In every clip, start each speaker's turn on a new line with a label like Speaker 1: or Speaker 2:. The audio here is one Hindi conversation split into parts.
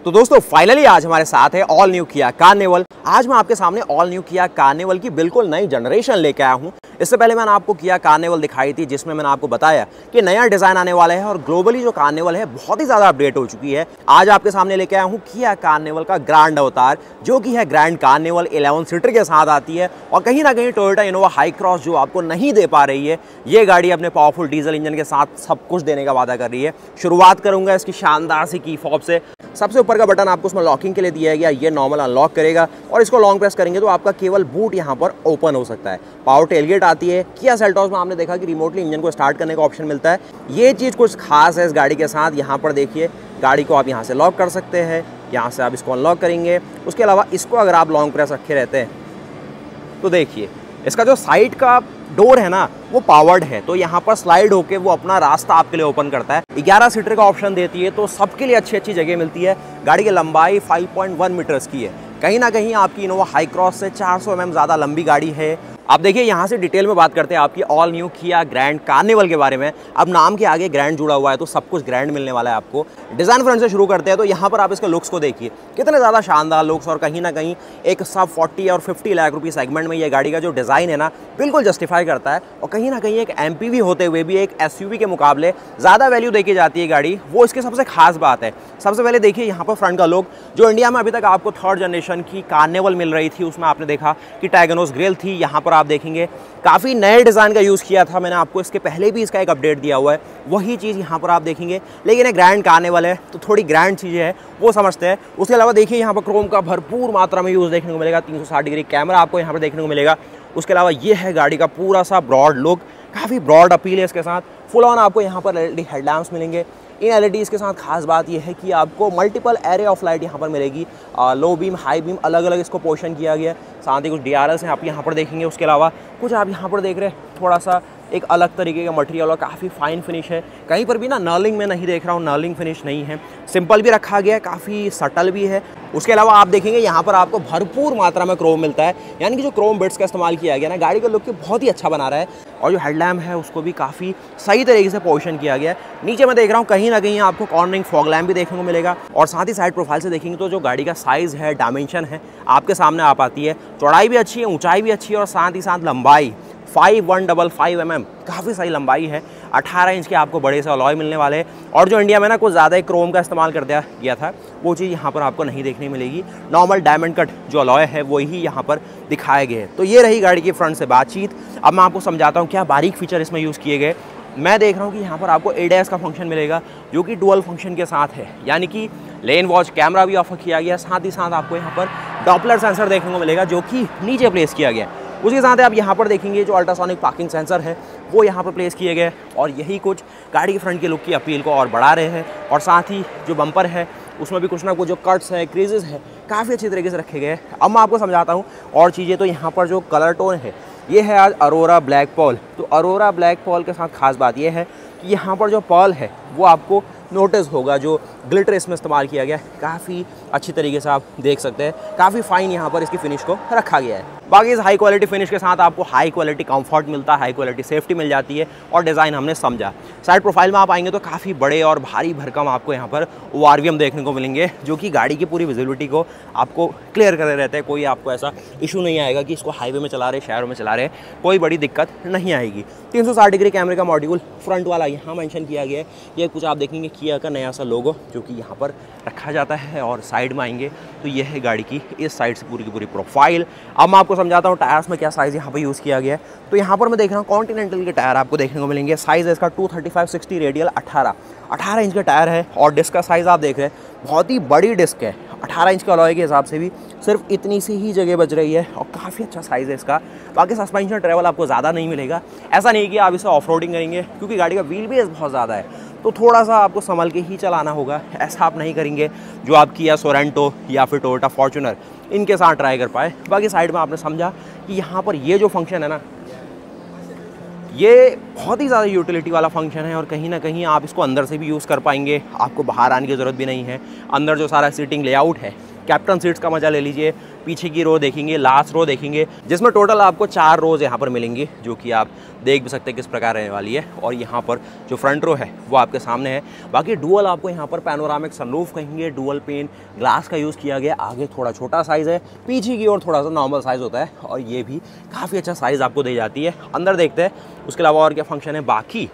Speaker 1: तो दोस्तों फाइनली आज हमारे साथ है ऑल न्यू किया कार्निवल। आज मैं आपके सामने ऑल न्यू किया कार्निवल की बिल्कुल नई जनरेशन लेके आया हूँ। इससे पहले मैंने आपको किया कार्निवल दिखाई थी जिसमें मैंने आपको बताया कि नया डिज़ाइन आने वाला है और ग्लोबली जो कार्निवल है बहुत ही ज़्यादा अपडेट हो चुकी है। आज आपके सामने लेके आया हूँ किया कार्निवल का ग्रैंड अवतार, जो कि है ग्रैंड कार्निवल 11 सीटर के साथ आती है और कहीं ना कहीं टोयोटा इनोवा हाई क्रॉस जो आपको नहीं दे पा रही है, ये गाड़ी अपने पावरफुल डीजल इंजन के साथ सब कुछ देने का वादा कर रही है। शुरुआत करूंगा इसकी शानदार सी की फॉब से। सबसे ऊपर का बटन आपको उसमें लॉकिंग के लिए दिया गया, ये नॉर्मल अनलॉक करेगा और इसको लॉन्ग प्रेस करेंगे तो आपका केवल बूट यहाँ पर ओपन हो सकता है। पावर टेलगेट आती है। किया सेल्टॉस में आपने देखा कि रिमोटली इंजन को स्टार्ट करने का ऑप्शन मिलता है। ये चीज़ कुछ खास है इस गाड़ी के साथ। यहाँ पर देखिए गाड़ी को आप यहाँ से लॉक कर सकते हैं, यहाँ से आप इसको अनलॉक करेंगे। उसके अलावा इसको अगर आप लॉन्ग प्रेस रखे रहते हैं तो देखिए इसका जो साइड का डोर है ना वो पावर्ड है, तो यहाँ पर स्लाइड होके वो अपना रास्ता आपके लिए ओपन करता है। 11 सीटर का ऑप्शन देती है तो सबके लिए अच्छी अच्छी जगह मिलती है। गाड़ी की लंबाई 5.1 मीटर्स की है। कहीं ना कहीं आपकी इनोवा हाई क्रॉस से 400 mm ज़्यादा लंबी गाड़ी है। आप देखिए यहाँ से डिटेल में बात करते हैं आपकी ऑल न्यू किया ग्रैंड कार्निवल के बारे में। अब नाम के आगे ग्रैंड जुड़ा हुआ है तो सब कुछ ग्रैंड मिलने वाला है आपको। डिज़ाइन फ्रंट से शुरू करते हैं तो यहाँ पर आप इसके लुक्स को देखिए, कितने ज़्यादा शानदार लुक्स और कहीं ना कहीं एक सब 40 और 50 लाख रुपये सेगमेंट में ये गाड़ी का जो डिज़ाइन है ना बिल्कुल जस्टिफाई करता है। और कहीं ना कहीं एक MPV होते हुए भी एक SUV के मुकाबले ज़्यादा वैल्यू देखी जाती है गाड़ी, वो इसकी सबसे खास बात है। सबसे पहले देखिए यहाँ पर फ्रंट का लुक, जो इंडिया में अभी तक आपको 3rd जनरेशन की कार्निवल मिल रही थी उसमें आपने देखा कि टैगनोस ग्रिल थी। यहाँ पर आप देखेंगे काफ़ी नए डिज़ाइन का यूज़ किया था मैंने आपको, इसके पहले भी इसका एक अपडेट दिया हुआ है, वही चीज़ यहाँ पर आप देखेंगे। लेकिन एक ग्रैंड कार्निवल है तो थोड़ी ग्रैंड चीज़ें हैं वो समझते हैं। उसके अलावा देखिए यहाँ पर क्रोम का भरपूर मात्रा में यूज़ देखने को मिलेगा। 360 डिग्री कैमरा आपको यहाँ पर देखने को मिलेगा। उसके अलावा ये है गाड़ी का पूरा सा ब्रॉड लुक, काफ़ी ब्रॉड अपील है इसके साथ। फुल ऑन आपको यहाँ पर LED हेडलैम्प्स मिलेंगे। इन LEDs के साथ खास बात यह है कि आपको मल्टीपल एरे ऑफ लाइट यहाँ पर मिलेगी। लो बीम, हाई बीम, अलग अलग इसको पोर्शन किया गया है। साथ ही कुछ DRLs हैं आप यहाँ पर देखेंगे। उसके अलावा कुछ आप यहाँ पर देख रहे हैं थोड़ा सा एक अलग तरीके का मटेरियल और काफ़ी फाइन फिनिश है। कहीं पर भी ना नर्लिंग में नहीं देख रहा हूँ, नर्लिंग फिनिश नहीं है। सिंपल भी रखा गया है, काफ़ी सटल भी है। उसके अलावा आप देखेंगे यहाँ पर आपको भरपूर मात्रा में क्रोम मिलता है, यानी कि जो क्रोम बिट्स का इस्तेमाल किया गया ना गाड़ी का लुक बहुत ही अच्छा बना रहा है। और जो हेडलैम्प है उसको भी काफ़ी सही तरीके से पोजिशन किया गया है। नीचे मैं देख रहा हूँ कहीं ना कहीं आपको कॉर्नरिंग फॉग लैम्प भी देखने को मिलेगा। और साथ ही साइड प्रोफाइल से देखेंगे तो जो गाड़ी का साइज़ है, डायमेंशन है आपके सामने आ पाती है। चौड़ाई भी अच्छी है, ऊंचाई भी अच्छी है और साथ ही साथ लंबाई 5155 mm, काफ़ी सही लंबाई है। 18 इंच के आपको बड़े से अलॉय मिलने वाले हैं। और जो इंडिया में ना कुछ ज़्यादा क्रोम का इस्तेमाल कर दिया गया था वो चीज़ यहाँ पर आपको नहीं देखने मिलेगी। नॉर्मल डायमंड कट जो अलॉय है वही यहाँ पर दिखाए गए हैं। तो ये रही गाड़ी की फ्रंट से बातचीत। अब मैं आपको समझाता हूँ क्या बारीक फीचर इसमें यूज़ किए गए। मैं देख रहा हूँ कि यहाँ पर आपको ADAS का फंक्शन मिलेगा जो कि डुअल फंक्शन के साथ है, यानी कि लेन वॉच कैमरा भी ऑफर किया गया। साथ ही साथ आपको यहाँ पर डॉपलर सेंसर देखने को मिलेगा जो कि नीचे प्लेस किया गया। उसके साथ आप यहाँ पर देखेंगे जो अल्ट्रासोनिक पार्किंग सेंसर है वो यहाँ पर प्लेस किए गए और यही कुछ गाड़ी के फ्रंट के लुक की अपील को और बढ़ा रहे हैं। और साथ ही जो बम्पर है उसमें भी कुछ ना कुछ जो कट्स हैं, क्रीजेस हैं, काफ़ी अच्छी तरीके से रखे गए हैं। अब मैं आपको समझाता हूँ और चीज़ें। तो यहाँ पर जो कलर टोन है ये है आज अरोरा ब्लैक पर्ल। तो अरोरा ब्लैक पर्ल के साथ खास बात ये है कि यहाँ पर जो पर्ल है वो आपको नोटिस होगा, जो ग्लिटर इसमें इस्तेमाल किया गया है काफ़ी अच्छी तरीके से आप देख सकते हैं। काफ़ी फाइन यहाँ पर इसकी फिनिश को रखा गया है। बाकी इस हाई क्वालिटी फिनिश के साथ आपको हाई क्वालिटी कंफर्ट मिलता है, हाई क्वालिटी सेफ्टी मिल जाती है और डिज़ाइन हमने समझा। साइड प्रोफाइल में आप आएंगे तो काफ़ी बड़े और भारी भरकम आपको यहाँ पर ORVM देखने को मिलेंगे जो कि गाड़ी की पूरी विजिबिलिटी को आपको क्लियर करे रहते हैं। कोई आपको ऐसा इशू नहीं आएगा कि इसको हाईवे में चला रहे, शहरों में चला रहे, कोई बड़ी दिक्कत नहीं आएगी। 360 डिग्री कैमरे का मॉड्यूल फ्रंट वाला यहाँ मेंशन किया गया है। ये कुछ आप देखेंगे किया का नया सा लोगो जो कि यहाँ पर रखा जाता है। और साइड में आएंगे तो यह है गाड़ी की इस साइड से पूरी की पूरी प्रोफाइल। अब मैं आपको समझाता हूँ टायर्स में क्या साइज़ यहाँ पर यूज़ किया गया है। तो यहाँ पर मैं देख रहा हूँ कॉन्टिनेंटल के टायर आपको देखने को मिलेंगे। साइज़ है इसका 235/60 रेडियल 18 इंच का टायर है। और डिस्क का साइज़ आप देख रहे हैं बहुत ही बड़ी डिस्क है। 18 इंच का अलॉय के हिसाब से भी सिर्फ इतनी सी ही जगह बच रही है और काफ़ी अच्छा साइज़ है इसका। बाकी सस्पेंशन ट्रैवल आपको ज़्यादा नहीं मिलेगा। ऐसा नहीं कि आप इसे ऑफ रोडिंग करेंगे क्योंकि गाड़ी का व्हील बेस बहुत ज़्यादा है तो थोड़ा सा आपको संभल के ही चलाना होगा। ऐसा आप नहीं करेंगे जो आप किया सोरेंटो या फिर टोयोटा फॉर्च्यूनर इनके साथ ट्राई कर पाए। बाकी साइड में आपने समझा कि यहाँ पर ये जो फंक्शन है ना ये बहुत ही ज़्यादा यूटिलिटी वाला फंक्शन है और कहीं ना कहीं आप इसको अंदर से भी यूज़ कर पाएंगे। आपको बाहर आने की ज़रूरत भी नहीं है। अंदर जो सारा सीटिंग लेआउट है कैप्टन सीट्स का मजा ले लीजिए। पीछे की रो देखेंगे, लास्ट रो देखेंगे, जिसमें टोटल आपको 4 रोज यहाँ पर मिलेंगी, जो कि आप देख भी सकते हैं किस प्रकार रहने वाली है। और यहाँ पर जो फ्रंट रो है वो आपके सामने है। बाकी डुअल आपको यहाँ पर पैनोरामिक सनरूफ कहेंगे, डुअल पेन ग्लास का यूज़ किया गया। आगे थोड़ा छोटा साइज़ है, पीछे की ओर थोड़ा सा नॉर्मल साइज़ होता है, और ये भी काफ़ी अच्छा साइज़ आपको दी जाती है। अंदर देखते हैं उसके अलावा और क्या फंक्शन है। बाकी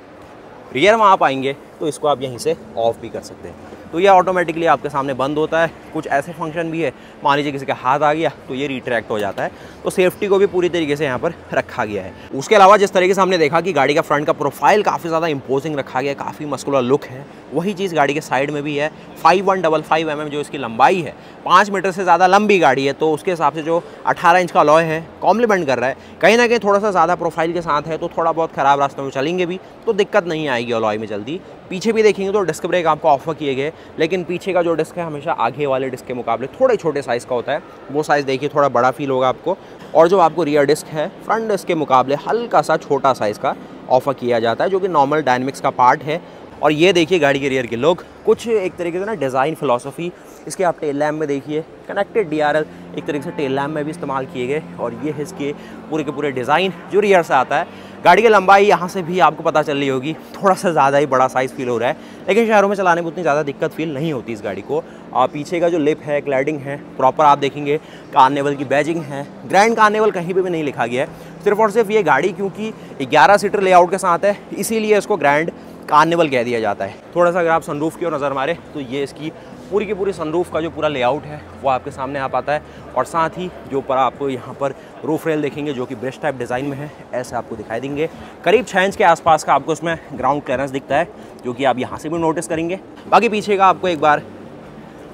Speaker 1: रियर में आप आएंगे तो इसको आप यहीं से ऑफ भी कर सकते हैं, तो ये ऑटोमेटिकली आपके सामने बंद होता है। कुछ ऐसे फंक्शन भी है, मान लीजिए किसी का हाथ आ गया तो ये रिट्रैक्ट हो जाता है, तो सेफ्टी को भी पूरी तरीके से यहाँ पर रखा गया है। उसके अलावा जिस तरीके से हमने देखा कि गाड़ी का फ्रंट का प्रोफाइल काफ़ी ज़्यादा इंपोजिंग रखा गया, काफ़ी मस्कुलर लुक है, वही चीज़ गाड़ी के साइड में भी है। 5155 mm जो इसकी लंबाई है, 5 मीटर से ज़्यादा लंबी गाड़ी है, तो उसके हिसाब से जो 18 इंच का अलॉय है कॉम्प्लीमेंट कर रहा है। कहीं ना कहीं थोड़ा सा ज़्यादा प्रोफाइल के साथ है, तो थोड़ा बहुत ख़राब रास्तों में चलेंगे भी तो दिक्कत नहीं आएगी अलॉय में जल्दी। पीछे भी देखेंगे तो डिस्क ब्रेक आपको ऑफर किए गए, लेकिन पीछे का जो डिस्क है हमेशा आगे वाले डिस्क के मुकाबले थोड़े छोटे साइज़ का होता है। वो साइज़ देखिए थोड़ा बड़ा फील होगा आपको। और जो आपको रियर डिस्क है फ्रंट डिस्क के मुकाबले हल्का सा छोटा साइज़ का ऑफर किया जाता है, जो कि नॉर्मल डायनेमिक्स का पार्ट है। और ये देखिए गाड़ी के रियर के लोग कुछ एक तरीके से ना डिज़ाइन फिलॉसफी इसके आप टेल लैम्प में देखिए, कनेक्टेड DRL एक तरीके से टेल लैम्प में भी इस्तेमाल किए गए। और ये है इसके पूरे के पूरे डिज़ाइन जो रियर से आता है। गाड़ी की लंबाई यहाँ से भी आपको पता चल रही होगी, थोड़ा सा ज़्यादा ही बड़ा साइज़ फील हो रहा है, लेकिन शहरों में चलाने में उतनी ज़्यादा दिक्कत फील नहीं होती इस गाड़ी को। पीछे का जो लिप है, क्लैडिंग है प्रॉपर आप देखेंगे, कार्निवल की बैजिंग है। ग्रैंड कार्निवल कहीं पे भी नहीं लिखा गया है, सिर्फ और सिर्फ ये गाड़ी क्योंकि 11 सीटर लेआउट के साथ है, इसीलिए इसको ग्रैंड कार्निवल कह दिया जाता है। थोड़ा सा अगर आप सनरूफ की ओर नज़र मारे तो ये इसकी पूरी की पूरी सनरूफ का जो पूरा लेआउट है वो आपके सामने आ पाता है। और साथ ही जो ऊपर आपको यहाँ पर रूफ रेल देखेंगे जो कि ब्रश टाइप डिज़ाइन में है, ऐसे आपको दिखाई देंगे। करीब 6 इंच के आसपास का आपको इसमें ग्राउंड क्लियरेंस दिखता है, जो कि आप यहाँ से भी नोटिस करेंगे। बाकी पीछे का आपको एक बार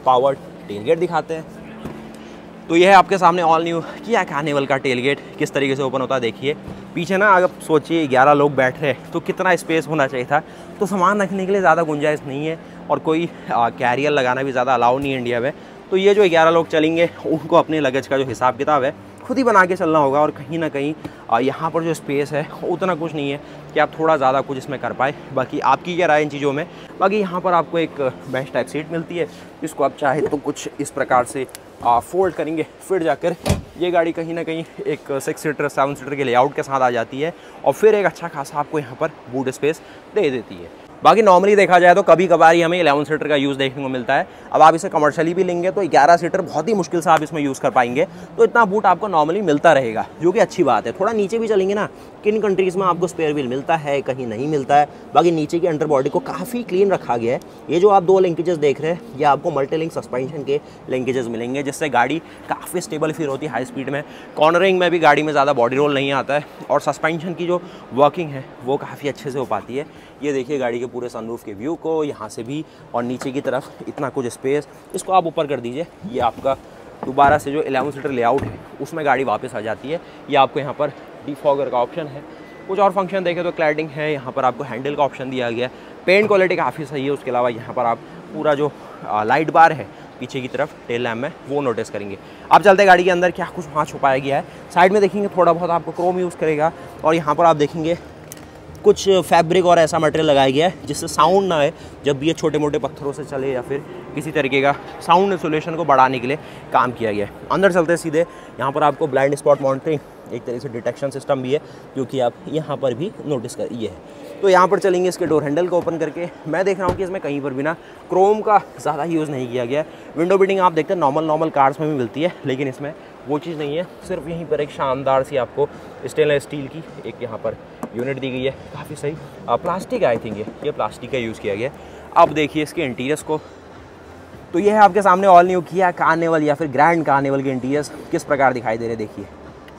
Speaker 1: पावर्ड टेलगेट दिखाते हैं। तो यह है आपके सामने ऑल न्यू किया कार्निवल का टेलगेट किस तरीके से ओपन होता है। देखिए पीछे ना अगर सोचिए 11 लोग बैठ रहे तो कितना स्पेस होना चाहिए था, तो सामान रखने के लिए ज़्यादा गुंजाइश नहीं है, और कोई कैरियर लगाना भी ज़्यादा अलाउ नहीं है इंडिया में। तो ये जो 11 लोग चलेंगे उनको अपने लगेज का जो हिसाब किताब है खुद ही बना के चलना होगा। और कहीं ना कहीं यहाँ पर जो स्पेस है उतना कुछ नहीं है कि आप थोड़ा ज़्यादा कुछ इसमें कर पाए। बाकी आपकी क्या राय इन चीज़ों में। बाकी यहाँ पर आपको एक बेंच टाइप सीट मिलती है, इसको आप चाहे तो कुछ इस प्रकार से फोल्ड करेंगे, फिर जाकर ये गाड़ी कहीं ना कहीं एक 6 सीटर 7 सीटर के लेआउट के साथ आ जाती है, और फिर एक अच्छा खासा आपको यहाँ पर बूट स्पेस दे देती है। बाकी नॉर्मली देखा जाए तो कभी कभार ही हमें 11 सीटर का यूज़ देखने को मिलता है। अब आप इसे कमर्शियली भी लेंगे तो 11 सीटर बहुत ही मुश्किल से आप इसमें यूज़ कर पाएंगे, तो इतना बूट आपको नॉर्मली मिलता रहेगा, जो कि अच्छी बात है। थोड़ा नीचे भी चलेंगे ना, किन कंट्रीज़ में आपको स्पेयर व्हील मिलता है, कहीं नहीं मिलता है। बाकी नीचे की अंडर बॉडी को काफ़ी क्लीन रखा गया है। ये जो आप 2 लिंकेजेस देख रहे हैं, ये आपको मल्टी लिंक सस्पेंशन के लिंकेजेस मिलेंगे, जिससे गाड़ी काफ़ी स्टेबल फील होती है हाई स्पीड में। कॉर्नरिंग में भी गाड़ी में ज़्यादा बॉडी रोल नहीं आता है, और सस्पेंशन की जो वर्किंग है वो काफ़ी अच्छे से हो पाती है। ये देखिए गाड़ी के पूरे सनरूफ के व्यू को, यहाँ से भी और नीचे की तरफ इतना कुछ स्पेस। इसको आप ऊपर कर दीजिए, ये आपका दोबारा से जो 11 सीटर लेआउट है उसमें गाड़ी वापस आ जाती है। ये आपको यहाँ पर डिफॉगर का ऑप्शन है। कुछ और फंक्शन देखें तो क्लैडिंग है, यहाँ पर आपको हैंडल का ऑप्शन दिया गया है। पेंट क्वालिटी काफ़ी सही है। उसके अलावा यहाँ पर आप पूरा जो लाइट बार है पीछे की तरफ टेल लैम्प में वो नोटिस करेंगे। आप चलते गाड़ी के अंदर क्या कुछ वहाँ छुपाया गया है। साइड में देखेंगे थोड़ा बहुत आपको क्रोम यूज़ करेगा, और यहाँ पर आप देखेंगे कुछ फैब्रिक और ऐसा मटेरियल लगाया गया है जिससे साउंड ना आए जब भी ये छोटे मोटे पत्थरों से चले, या फिर किसी तरीके का साउंड इंसुलेशन को बढ़ाने के लिए काम किया गया है। अंदर चलते सीधे यहाँ पर आपको ब्लाइंड स्पॉट मॉनिटरिंग एक तरीके से डिटेक्शन सिस्टम भी है, जो कि आप यहाँ पर भी नोटिस कर ये है। तो यहाँ पर चलेंगे इसके डोर हैंडल को ओपन करके। मैं देख रहा हूँ कि इसमें कहीं पर भी ना क्रोम का ज़्यादा यूज़ नहीं किया गया। विंडो बिल्डिंग आप देखते हैं नॉर्मल कार्स में भी मिलती है, लेकिन इसमें वो चीज़ नहीं है। सिर्फ यहीं पर एक शानदार सी आपको स्टेनलेस स्टील की एक यहाँ पर यूनिट दी गई है, काफ़ी सही। प्लास्टिक आई थिंक ये प्लास्टिक का यूज़ किया गया। अब देखिए इसके इंटीरियर्स को, तो ये है आपके सामने ऑल न्यू किया कार्निवल या फिर ग्रैंड कार्निवल के इंटीरियर्स किस प्रकार दिखाई दे रहे। देखिए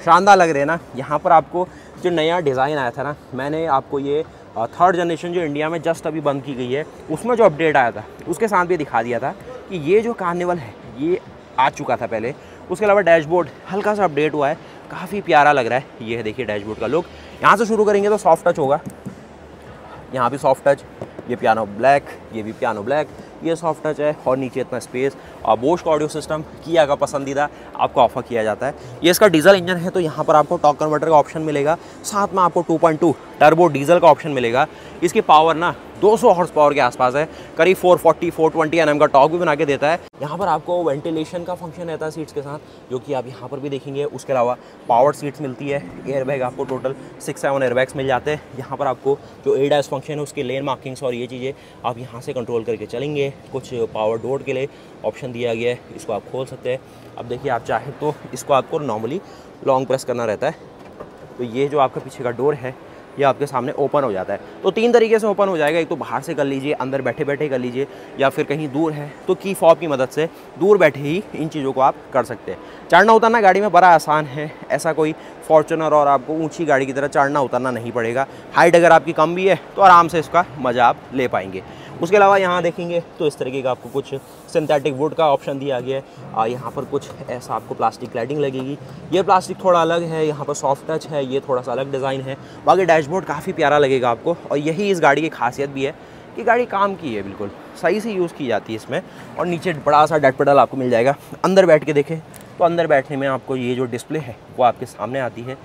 Speaker 1: शानदार लग रहे हैं ना। यहाँ पर आपको जो नया डिज़ाइन आया था ना, मैंने आपको ये 3rd जनरेशन जो इंडिया में जस्ट अभी बंद की गई है उसमें जो अपडेट आया था उसके साथ भी दिखा दिया था कि ये जो कार्निवल है ये आ चुका था पहले। उसके अलावा डैशबोर्ड हल्का सा अपडेट हुआ है, काफ़ी प्यारा लग रहा है। ये है देखिए डैशबोर्ड का लुक। यहाँ से शुरू करेंगे तो सॉफ्ट टच होगा, यहाँ भी सॉफ्ट टच, ये पियानो ब्लैक, ये भी पियानो ब्लैक, ये सॉफ्ट टच है। और नीचे इतना स्पेस। और बोश का ऑडियो सिस्टम किया का पसंदीदा आपको ऑफर किया जाता है। ये इसका डीजल इंजन है, तो यहाँ पर आपको टॉर्क कन्वर्टर का ऑप्शन मिलेगा, साथ में आपको 2.2 टर्बो डीजल का ऑप्शन मिलेगा। इसकी पावर ना 200 हॉर्स पावर के आसपास है, करीब 440-420 Nm का टॉर्क भी बना के देता है। यहाँ पर आपको वेंटिलेशन का फंक्शन रहता है सीट्स के साथ, जो कि आप यहाँ पर भी देखेंगे। उसके अलावा पावर सीट्स मिलती है, एयरबैग आपको टोटल 6-7 एयरबैग्स मिल जाते हैं। यहाँ पर आपको जो ADAS फंक्शन है उसके लेन मार्किंग्स और ये चीज़ें आप यहाँ से कंट्रोल करके चलेंगे। कुछ पावर डोर के लिए ऑप्शन दिया गया है, इसको आप खोल सकते हैं। अब देखिए, आप चाहे तो इसको आपको नॉर्मली लॉन्ग प्रेस करना रहता है, तो ये जो आपका पीछे का डोर है ये आपके सामने ओपन हो जाता है। तो 3 तरीके से ओपन हो जाएगा, एक तो बाहर से कर लीजिए, अंदर बैठे बैठे कर लीजिए, या फिर कहीं दूर है तो की फॉब की मदद से दूर बैठे ही इन चीज़ों को आप कर सकते हैं। चढ़ना उतरना गाड़ी में बड़ा आसान है, ऐसा कोई फॉर्च्यूनर और आपको ऊंची गाड़ी की तरह चढ़ना उतरना नहीं पड़ेगा। हाइट अगर आपकी कम भी है तो आराम से इसका मज़ा आप ले पाएंगे। उसके अलावा यहाँ देखेंगे तो इस तरीके का आपको कुछ सिंथेटिक वुड का ऑप्शन दिया गया है। यहाँ पर कुछ ऐसा आपको प्लास्टिक क्लैडिंग लगेगी, ये प्लास्टिक थोड़ा अलग है, यहाँ पर सॉफ्ट टच है, ये थोड़ा सा अलग डिज़ाइन है। बाकी डैशबोर्ड काफ़ी प्यारा लगेगा आपको, और यही इस गाड़ी की खासियत भी है कि गाड़ी काम की है, बिल्कुल सही से यूज़ की जाती है इसमें। और नीचे बड़ा सा डेड पेडल आपको मिल जाएगा। अंदर बैठ के देखें तो अंदर बैठने में आपको ये जो डिस्प्ले है वो आपके सामने आती है,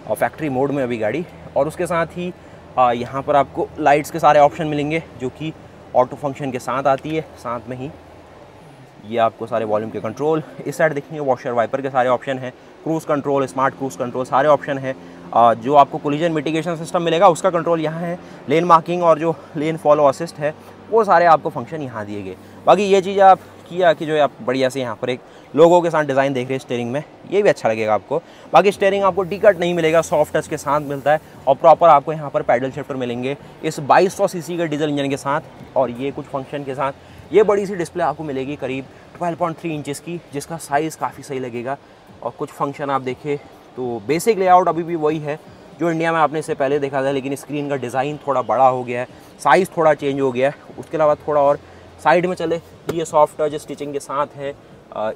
Speaker 1: और फैक्ट्री मोड में अभी गाड़ी। और उसके साथ ही यहाँ पर आपको लाइट्स के सारे ऑप्शन मिलेंगे, जो कि ऑटो फंक्शन के साथ आती है। साथ में ही ये आपको सारे वॉल्यूम के कंट्रोल, इस साइड देखेंगे वॉशर वाइपर के सारे ऑप्शन हैं, cruise control, smart cruise control सारे ऑप्शन है। जो आपको कोलिजन मिटिगेशन सिस्टम मिलेगा उसका कंट्रोल यहाँ है। लेन मार्किंग और जो लेन फॉलो असिस्ट है वो सारे आपको फंक्शन यहाँ दिए गए। बाकी ये चीज़ आप किया कि जो आप बढ़िया से यहाँ पर एक लोगों के साथ डिज़ाइन देख रहे हैं स्टीयरिंग में, ये भी अच्छा लगेगा आपको। बाकी स्टीयरिंग आपको टी कट नहीं मिलेगा, सॉफ्ट टच के साथ मिलता है, और प्रॉपर आपको यहाँ पर पैडल शिफ्टर मिलेंगे इस 2200 सीसी के डीजल इंजन के साथ। और ये कुछ फंक्शन के साथ ये बड़ी सी डिस्प्ले आपको मिलेगी करीब 12.3 इंचेस की, जिसका साइज़ काफ़ी सही लगेगा। और कुछ फंक्शन आप देखें तो बेसिक लेआउट अभी भी वही है जो इंडिया में आपने इससे पहले देखा था, लेकिन स्क्रीन का डिज़ाइन थोड़ा बड़ा हो गया है, साइज़ थोड़ा चेंज हो गया है। उसके अलावा थोड़ा और साइड में चले, ये सॉफ्ट टच स्टिचिंग के साथ है।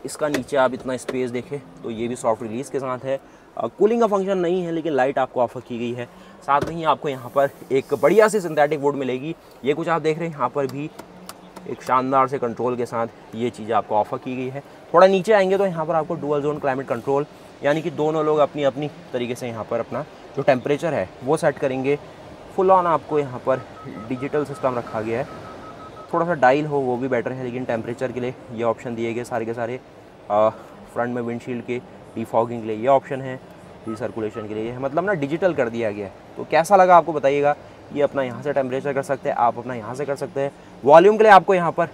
Speaker 1: इसका नीचे आप इतना स्पेस देखें तो ये भी सॉफ्ट रिलीज़ के साथ है। कूलिंग का फंक्शन नहीं है, लेकिन लाइट आपको ऑफर की गई है। साथ में ही आपको यहाँ पर एक बढ़िया सी सिंथेटिक वुड मिलेगी। ये कुछ आप देख रहे हैं, यहाँ पर भी एक शानदार से कंट्रोल के साथ ये चीज़ आपको ऑफर की गई है। थोड़ा नीचे आएंगे तो यहाँ पर आपको डुअल जोन क्लाइमेट कंट्रोल, यानी कि दोनों लोग अपनी अपनी तरीके से यहाँ पर अपना जो टेम्परेचर है वो सेट करेंगे। फुल ऑन आपको यहाँ पर डिजिटल सिस्टम रखा गया है, थोड़ा सा डायल हो वो भी बेटर है, लेकिन टेम्परेचर के लिए ये ऑप्शन दिए गए सारे के सारे। फ्रंट में विंडशील्ड के डीफॉगिंग के लिए ये ऑप्शन है, रिसर्कुलेशन के लिए है, मतलब ना डिजिटल कर दिया गया है। तो कैसा लगा आपको बताइएगा। ये अपना यहाँ से टेम्परेचर कर सकते हैं, आप अपना यहाँ से कर सकते हैं। वॉल्यूम के लिए आपको यहाँ पर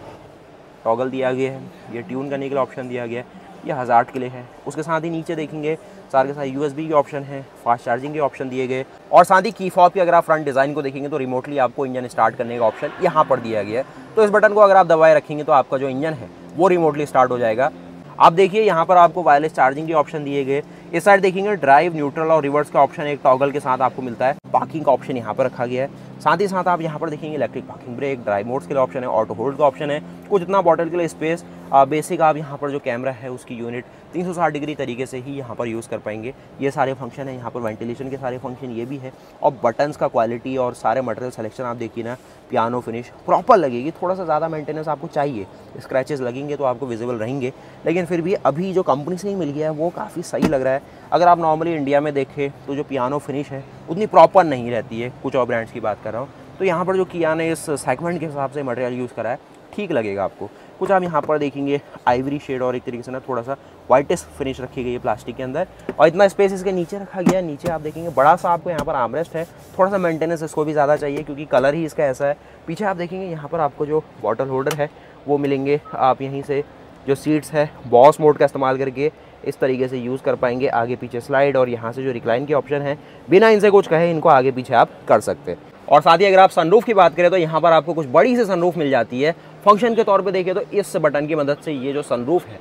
Speaker 1: टॉगल दिया गया है, ये ट्यून करने के लिए ऑप्शन दिया गया है, ये हज़ार्ड के लिए है। उसके साथ ही नीचे देखेंगे सारे के सारे USB के ऑप्शन है, फास्ट चार्जिंग के ऑप्शन दिए गए, और साथ ही की फॉब की अगर आप फ्रंट डिज़ाइन को देखेंगे तो रिमोटली आपको इंजन स्टार्ट करने का ऑप्शन यहाँ पर दिया गया है। तो इस बटन को अगर आप दबाए रखेंगे तो आपका जो इंजन है वो रिमोटली स्टार्ट हो जाएगा। आप देखिए यहाँ पर आपको वायरलेस चार्जिंग के ऑप्शन दिए गए। इस साइड देखेंगे ड्राइव, न्यूट्रल और रिवर्स का ऑप्शन एक टॉगल के साथ आपको मिलता है। पार्किंग का ऑप्शन यहाँ पर रखा गया है। साथ ही साथ आप यहाँ पर देखेंगे electric parking brake, drive modes के लिए ऑप्शन है, ऑटो होल्ड का ऑप्शन है, कुछ इतना बॉटल के लिए स्पेस। बेसिक आप यहाँ पर जो कैमरा है उसकी यूनिट 360 डिग्री तरीके से ही यहाँ पर यूज़ कर पाएंगे। ये सारे फंक्शन है, यहाँ पर वेंटिलेशन के सारे फंक्शन ये भी है। और बटन्स का क्वालिटी और सारे मटेरियल सिलेक्शन आप देखिए ना, पियानो फिनिश प्रॉपर लगेगी। थोड़ा सा ज़्यादा मेंटेनेंस आपको चाहिए, स्क्रैचेस लगेंगे तो आपको विजिबल रहेंगे, लेकिन फिर भी अभी जो कंपनी से ही मिल गया है वो काफ़ी सही लग रहा है। अगर आप नॉर्मली इंडिया में देखें तो जो पियानो फिनिश है उतनी प्रॉपर नहीं रहती है, कुछ और ब्रांड्स की बात कर रहा हूँ। तो यहाँ पर जो किया ने इस सेगमेंट के हिसाब से मटेरियल यूज़ करा है, ठीक लगेगा आपको। कुछ आप यहाँ पर देखेंगे आइवरी शेड और एक तरीके से ना थोड़ा सा वाइटेस्ट फिनिश रखी गई है प्लास्टिक के अंदर, और इतना स्पेस इसके नीचे रखा गया है। नीचे आप देखेंगे बड़ा सा आपको यहाँ पर आर्मरेस्ट है, थोड़ा सा मेंटेनेंस इसको भी ज़्यादा चाहिए क्योंकि कलर ही इसका ऐसा है। पीछे आप देखेंगे यहाँ पर आपको जो बॉटल होल्डर है वो मिलेंगे। आप यहीं से जो सीट्स है बॉस मोड का इस्तेमाल करके इस तरीके से यूज़ कर पाएंगे, आगे पीछे स्लाइड, और यहाँ से जो रिक्लाइन के ऑप्शन है बिना इनसे कुछ कहे इनको आगे पीछे आप कर सकते हैं। और साथ ही अगर आप सनरूफ की बात करें तो यहाँ पर आपको कुछ बड़ी सी सनरूफ मिल जाती है। फंक्शन के तौर पे देखें तो इस बटन की मदद से ये जो सनरूफ है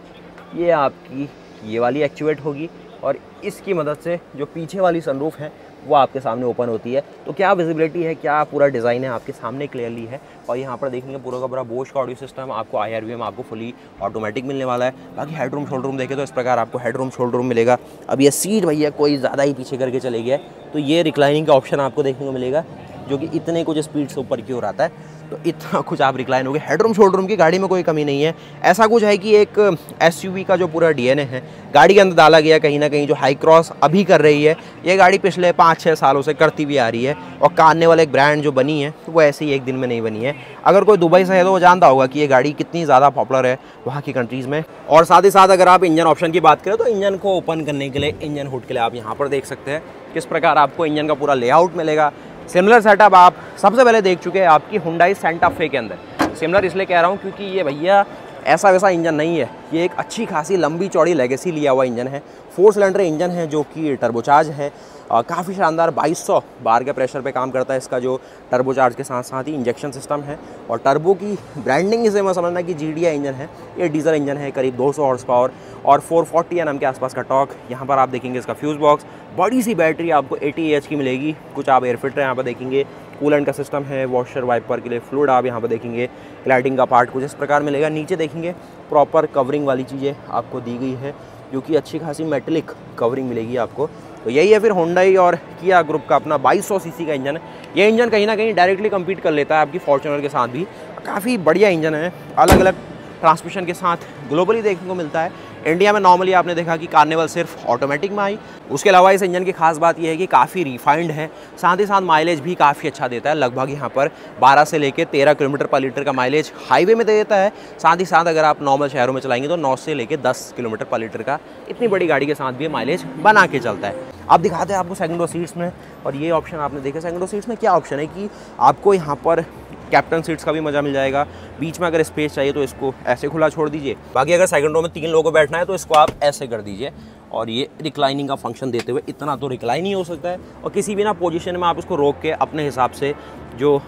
Speaker 1: ये आपकी ये वाली एक्टिवेट होगी, और इसकी मदद से जो पीछे वाली सनरूफ है वो आपके सामने ओपन होती है। तो क्या विजिबिलिटी है, क्या पूरा डिज़ाइन है आपके सामने क्लियरली है। और यहाँ पर देखेंगे पूरा का पूरा बोश का ऑडियो सिस्टम, आपको IRVM आपको फुली ऑटोमेटिक मिलने वाला है। बाकी हेडरूम शोल्डरूम देखें तो इस प्रकार आपको हेडरूम शोल्डरूम मिलेगा। अब ये सीट भैया कोई ज़्यादा ही पीछे करके चले गया, तो ये रिक्लाइनिंग का ऑप्शन आपको देखने को मिलेगा, जो कि इतने कुछ स्पीड से ऊपर की ओर आता है। तो इतना कुछ आप रिक्लाइन हो गए। हेडरूम शोल्डरूम की गाड़ी में कोई कमी नहीं है। ऐसा कुछ है कि एक SUV का जो पूरा DNA है गाड़ी के अंदर डाला गया कहीं ना कहीं। जो हाई क्रॉस अभी कर रही है ये गाड़ी पिछले 5-6 सालों से करती भी आ रही है, और कार्निवल एक ब्रांड जो बनी है तो वो ऐसे ही एक दिन में नहीं बनी है। अगर कोई दुबई से है तो वो जानता होगा कि ये गाड़ी कितनी ज़्यादा पॉपुलर है वहाँ की कंट्रीज़ में। और साथ ही साथ अगर आप इंजन ऑप्शन की बात करें तो इंजन को ओपन करने के लिए, इंजन हुड के लिए आप यहाँ पर देख सकते हैं किस प्रकार आपको इंजन का पूरा लेआउट मिलेगा। सिमिलर सेटअप आप सबसे पहले देख चुके हैं आपकी हुंडई सेंटा फे के अंदर। सिमिलर इसलिए कह रहा हूँ क्योंकि ये भैया ऐसा वैसा इंजन नहीं है, ये एक अच्छी खासी लंबी चौड़ी लेगेसी लिया हुआ इंजन है। 4 सिलेंडर इंजन है जो कि टर्बोचार्ज है, काफ़ी शानदार 2200 बार के प्रेशर पे काम करता है इसका जो टर्बोचार्ज के साथ साथ ही इंजेक्शन सिस्टम है। और टर्बो की ब्रांडिंग इसे मैं समझना कि GDI इंजन है, ये डीजल इंजन है, करीब 200 हॉर्स पावर और 440 Nm के आसपास का टॉर्क। यहाँ पर आप देखेंगे इसका फ्यूज़ बॉक्स, बड़ी सी बैटरी आपको 80 Ah की मिलेगी। कुछ आप एयर फिल्टर यहाँ पर देखेंगे, कूलेंट का सिस्टम है, वॉशर वाइपर के लिए फ्लूइड आप यहाँ पर देखेंगे, लाइटिंग का पार्ट कुछ इस प्रकार मिलेगा। नीचे देखेंगे प्रॉपर कवरिंग वाली चीज़ें आपको दी गई है जो कि अच्छी खासी मेटेलिक कवरिंग मिलेगी आपको। तो यही है फिर होंडाई और किया ग्रुप का अपना 2200 सीसी का इंजन है। ये इंजन कहीं ना कहीं डायरेक्टली कम्पीट कर लेता है आपकी फॉर्च्यूनर के साथ भी। काफ़ी बढ़िया इंजन है, अलग अलग ट्रांसमिशन के साथ ग्लोबली देखने को मिलता है। इंडिया में नॉर्मली आपने देखा कि कार्निवल सिर्फ ऑटोमेटिक में आई। उसके अलावा इस इंजन की खास बात यह है कि काफ़ी रिफाइंड है, साथ ही साथ माइलेज भी काफ़ी अच्छा देता है। लगभग यहाँ पर 12 से लेकर 13 किलोमीटर पर लीटर का माइलेज हाईवे में दे देता है। साथ ही साथ अगर आप नॉर्मल शहरों में चलाएंगे तो 9 से लेकर 10 किलोमीटर पर लीटर का इतनी बड़ी गाड़ी के साथ भी माइलेज बना के चलता है। आप दिखाते हैं आपको सेकंड रो सीट्स में, और ये ऑप्शन आपने देखा सेकंड रो सीट्स में क्या ऑप्शन है कि आपको यहाँ पर कैप्टन सीट्स का भी मज़ा मिल जाएगा। बीच में अगर स्पेस चाहिए तो इसको ऐसे खुला छोड़ दीजिए, बाकी अगर सेकंड रो में 3 लोगों को बैठना है तो इसको आप ऐसे कर दीजिए, और ये रिक्लाइनिंग का फंक्शन देते हुए इतना तो रिक्लाइन ही हो सकता है। और किसी भी ना पोजीशन में आप इसको रोक के अपने हिसाब से जो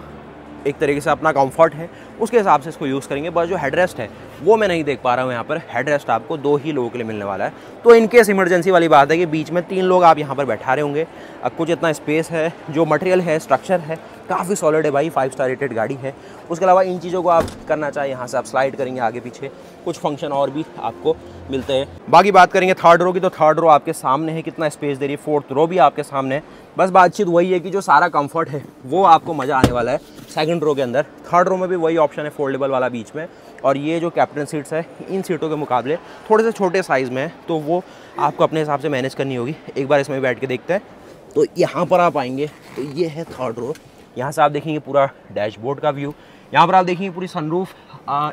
Speaker 1: एक तरीके से अपना कंफर्ट है उसके हिसाब से इसको यूज़ करेंगे। बस जो हेडरेस्ट है वो मैं नहीं देख पा रहा हूँ यहाँ पर। हेडरेस्ट आपको 2 ही लोगों के लिए मिलने वाला है। तो इनकेस इमरजेंसी वाली बात है कि बीच में 3 लोग आप यहाँ पर बैठा रहे होंगे, कुछ इतना स्पेस है, जो मटेरियल है, स्ट्रक्चर है, काफ़ी सॉलिड है भाई, 5 स्टार रेटेड गाड़ी है। उसके अलावा इन चीज़ों को आप करना चाहें यहाँ से आप स्लाइड करेंगे आगे पीछे, कुछ फंक्शन और भी आपको मिलते हैं। बाकी बात करेंगे थर्ड रो की, तो थर्ड रो आपके सामने है, कितना स्पेस दे रही है। फोर्थ रो भी आपके सामने है। बस बातचीत वही है कि जो सारा कंफर्ट है वो आपको मज़ा आने वाला है सेकंड रो के अंदर। थर्ड रो में भी वही ऑप्शन है फोल्डेबल वाला बीच में, और ये जो कैप्टन सीट्स है इन सीटों के मुकाबले थोड़े से छोटे साइज़ में है, तो वो आपको अपने हिसाब से मैनेज करनी होगी। एक बार इसमें बैठ के देखते हैं। तो यहाँ पर आप आएंगे तो ये है थर्ड रो। यहाँ से आप देखेंगे पूरा डैशबोर्ड का व्यू। यहाँ पर आप देखेंगे पूरी सनरूफ,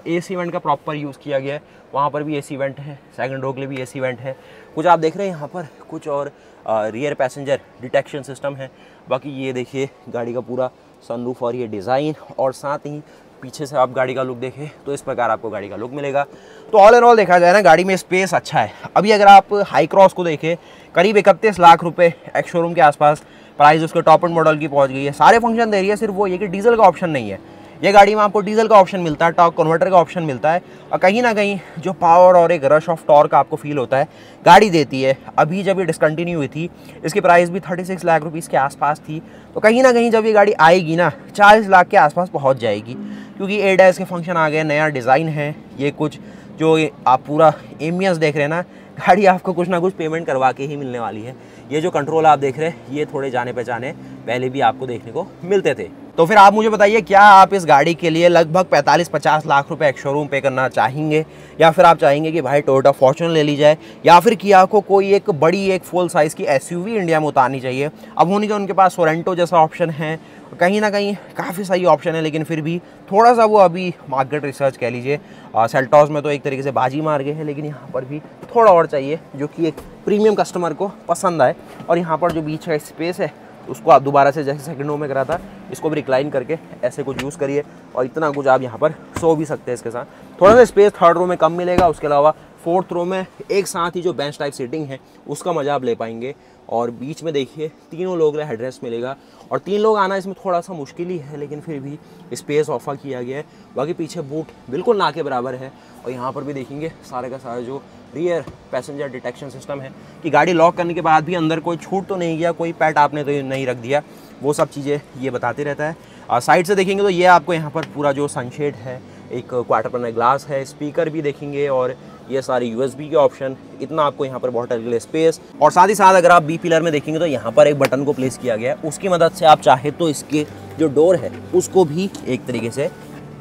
Speaker 1: AC वेंट का प्रॉपर यूज़ किया गया है। वहाँ पर भी AC वेंट है, सेकंड रो के लिए भी AC वेंट है। कुछ आप देख रहे हैं यहाँ पर कुछ और रियर पैसेंजर डिटेक्शन सिस्टम है। बाकी ये देखिए गाड़ी का पूरा सनरूफ और ये डिज़ाइन, और साथ ही पीछे से आप गाड़ी का लुक देखें तो इस प्रकार आपको गाड़ी का लुक मिलेगा। तो ऑल एंड ऑल देखा जाए ना, गाड़ी में स्पेस अच्छा है। अभी अगर आप हाई क्रॉस को देखें, करीब 31 लाख रुपए एक्स शोरूम के आसपास प्राइस उसके टॉप एंड मॉडल की पहुंच गई है। सारे फंक्शन दे रही है, सिर्फ वो ये कि डीजल का ऑप्शन नहीं है। ये गाड़ी में आपको डीजल का ऑप्शन मिलता है, टॉर्क कन्वर्टर का ऑप्शन मिलता है, और कहीं ना कहीं जो पावर और एक रश ऑफ टॉर्क आपको फील होता है गाड़ी देती है। अभी जब ये डिसकंटिन्यू हुई थी इसकी प्राइस भी 36 लाख रुपीज़ के आसपास थी, तो कहीं ना कहीं जब ये गाड़ी आएगी ना 40 लाख के आसपास पहुंच जाएगी, क्योंकि ADAS के फंक्शन आ गए, नया डिज़ाइन है। ये कुछ जो आप पूरा एम्बियंस देख रहे हैं ना, गाड़ी आपको कुछ ना कुछ पेमेंट करवा के ही मिलने वाली है। ये जो कंट्रोल आप देख रहे हैं ये थोड़े जाने पहचाने पहले भी आपको देखने को मिलते थे। तो फिर आप मुझे बताइए, क्या आप इस गाड़ी के लिए लगभग 45-50 लाख रुपए एक शोरूम पे करना चाहेंगे, या फिर आप चाहेंगे कि भाई टोयोटा फॉर्च्यूनर ले ली जाए, या फिर किया को कोई एक बड़ी एक फुल साइज़ की SUV इंडिया में उतारनी चाहिए। अब होने के उनके पास सोरेंटो जैसा ऑप्शन है, कहीं ना कहीं काफ़ी सही ऑप्शन है, लेकिन फिर भी थोड़ा सा वो अभी मार्केट रिसर्च कह लीजिए। सेल्टॉस में तो एक तरीके से बाजी मार गए हैं, लेकिन यहाँ पर भी थोड़ा और चाहिए जो कि एक प्रीमियम कस्टमर को पसंद आए। और यहाँ पर जो बीच का स्पेस है उसको आप दोबारा से जैसे सेकंड रो में करा था, इसको भी रिक्लाइन करके ऐसे कुछ यूज़ करिए, और इतना कुछ आप यहाँ पर सो भी सकते हैं। इसके साथ थोड़ा सा स्पेस थर्ड रो में कम मिलेगा। उसके अलावा फोर्थ रो में एक साथ ही जो बेंच टाइप सीटिंग है उसका मज़ा आप ले पाएंगे। और बीच में देखिए तीनों लोग का हेडरेस्ट मिलेगा, और 3 लोग आना इसमें थोड़ा सा मुश्किल ही है, लेकिन फिर भी स्पेस ऑफर किया गया है। बाकी पीछे बूट बिल्कुल ना के बराबर है, और यहाँ पर भी देखेंगे सारे का सारा जो रियर पैसेंजर डिटेक्शन सिस्टम है कि गाड़ी लॉक करने के बाद भी अंदर कोई छूट तो नहीं गया, कोई पैट आपने तो नहीं रख दिया, वो सब चीज़ें ये बताते रहता है। साइड से देखेंगे तो ये आपको यहाँ पर पूरा जो सनशेड है, एक क्वार्टर पैनल ग्लास है, स्पीकर भी देखेंगे, और ये सारे USB के ऑप्शन, इतना आपको यहाँ पर बॉटल के लिए स्पेस। और साथ ही साथ अगर आप B पिलर में देखेंगे तो यहाँ पर एक बटन को प्लेस किया गया है, उसकी मदद से आप चाहे तो इसके जो डोर है उसको भी एक तरीके से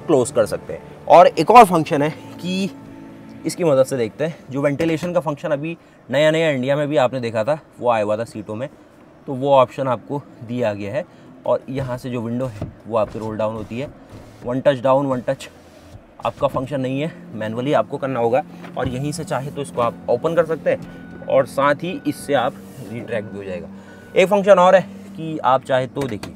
Speaker 1: क्लोज कर सकते हैं। और एक और फंक्शन है कि इसकी मदद से देखते हैं, जो वेंटिलेशन का फंक्शन अभी नया नया इंडिया में भी आपने देखा था, वो आया हुआ था सीटों में, तो वो ऑप्शन आपको दिया गया है। और यहाँ से जो विंडो है वो आपकी रोल डाउन होती है, one touch down one touch आपका फंक्शन नहीं है, मैनुअली आपको करना होगा। और यहीं से चाहे तो इसको आप ओपन कर सकते हैं और साथ ही इससे आप रिट्रैक्ट भी हो जाएगा। एक फंक्शन और है कि आप चाहे तो देखिए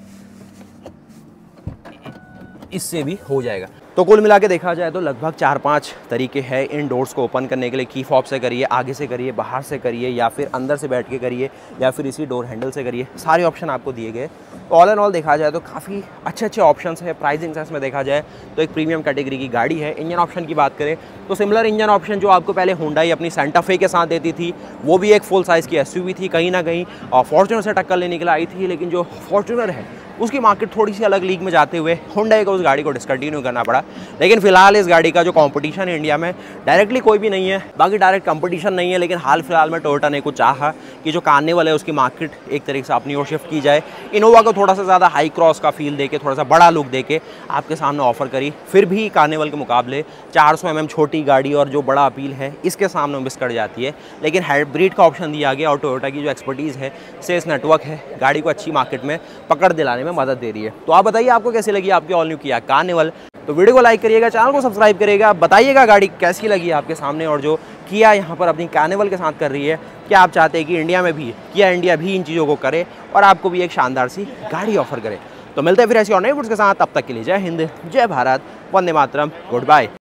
Speaker 1: इससे भी हो जाएगा। तो कुल मिला के देखा जाए तो लगभग 4-5 तरीके हैं इन डोर्स को ओपन करने के लिए। की फॉब से करिए, आगे से करिए, बाहर से करिए, या फिर अंदर से बैठ के करिए, या फिर इसी डोर हैंडल से करिए। सारे ऑप्शन आपको दिए गए। तो ऑल एंड ऑल देखा जाए तो काफ़ी अच्छे ऑप्शंस है। प्राइसिंग सेंस में देखा जाए तो एक प्रीमियम कैटेगरी की गाड़ी है। इंजन ऑप्शन की बात करें तो सिमिलर इंजन ऑप्शन जो आपको पहले हुंडई अपनी सेंटा फे के साथ देती थी, वो भी एक फुल साइज़ की एसयूवी थी, कहीं ना कहीं फॉर्च्यूनर से टक्कर लेने के लिए आई थी। लेकिन जो फॉर्च्यूनर है उसकी मार्केट थोड़ी सी अलग लीग में जाते हुए हुंडई को उस गाड़ी को डिसकंटिन्यू करना पड़ा। लेकिन फिलहाल इस गाड़ी का जो कंपटीशन है इंडिया में डायरेक्टली कोई भी नहीं है, बाकी डायरेक्ट कंपटीशन नहीं है। लेकिन हाल फिलहाल में टोयोटा ने कुछ चाहा कि जो कार्निवल है उसकी मार्केट एक तरीके से अपनी ओर शिफ्ट की जाए। इनोवा को थोड़ा सा ज़्यादा हाई क्रॉस का फील देके, थोड़ा सा बड़ा लुक देके आपके सामने ऑफर करी। फिर भी कार्निवल के मुकाबले 400 mm छोटी गाड़ी और जो बड़ा अपील है इसके सामने मिस कर जाती है। लेकिन हाइब्रिड का ऑप्शन दिया गया और टोयोटा की जो एक्सपर्टीज़ है, सेल्स नेटवर्क है, गाड़ी को अच्छी मार्केट में पकड़ दिलाने में मदद दे रही है। तो आप बताइए आपको कैसी लगी आपकी ऑल न्यू किया कार्निवल। तो वीडियो को लाइक करिएगा, चैनल को सब्सक्राइब करिएगा, बताइएगा गाड़ी कैसी लगी आपके सामने। और जो किया यहाँ पर अपनी कार्निवल के साथ कर रही है, क्या आप चाहते हैं कि इंडिया में भी किया इंडिया भी इन चीज़ों को करे और आपको भी एक शानदार सी गाड़ी ऑफर करे। तो मिलते हैं फिर ऐसी और नई वीडियोस के साथ, तब तक के लिए जय हिंद, जय भारत, वंदे मातरम, गुड बाय।